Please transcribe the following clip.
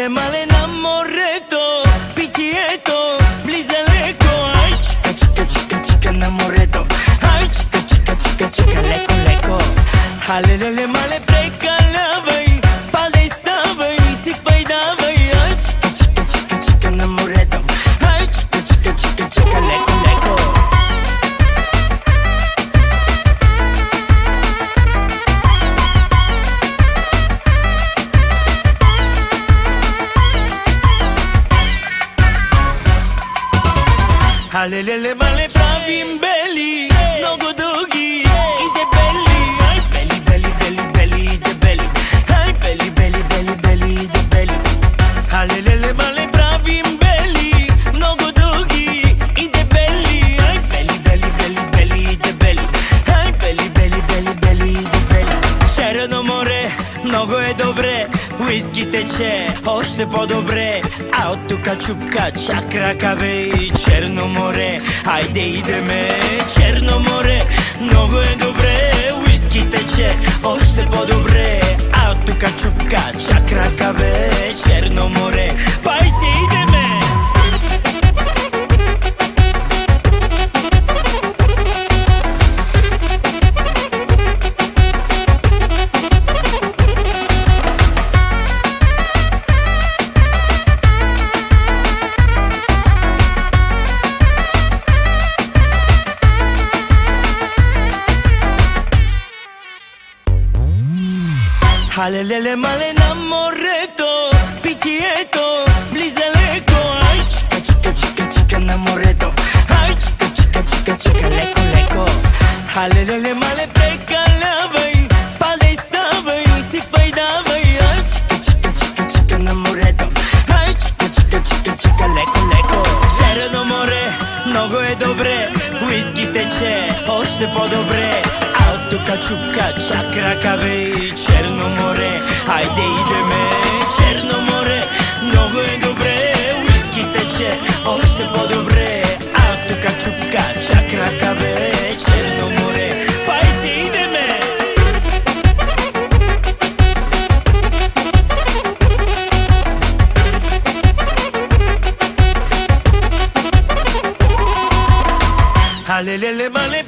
Halelele male na morето, питието влиза леко. Ай, чика, чика, чика, чика на морето. Ай, чика, чика, чика, чика, леко, леко. Halelele male прекалявай, падай, ставай, сипай, давай. Ай, чика, чика, чика, чика на морето. Ай, чика, чика, чика, чика, леко, леко. Halelele male правим бели, много дълги и дебели. Ай, бели, бели, бели, бели и дебели. Ай, бели, бели, бели, бели и дебели. Halelele male правим бели, много дълги и дебели. Ай, бели, бели, бели, бели и дебели. Ай, бели, бели, бели, бели и дебели. Черно море, много е добре, уиски тече още по-добре. А от тука чупка чак рака бе. Черно море, айде идеме. Черно море, много е добре, уиски тече още по-добре. А от тука чупка чак рака бе. Черно море, пай се идеме. Halelele male на морето, питието влиза леко. Ай, чика, чика, чика, чика на морето. Ай, чика, чика, чика, чика, леко, леко. Halelele male прекалявай, падай, ставай, сипай, давай. Ай, чика, чика, чика, чика на морето. Ай, чика, чика, чика, чика, леко, леко. Черно море, много е добре, уиски тече още по-добре. А от тука чупка чак рака бе. Черно море, айде идеме. Черно море, много е добре, уиски тече още по-добре. А от тука чупка чак рака бе. Черно море, пай се идеме. Halelele male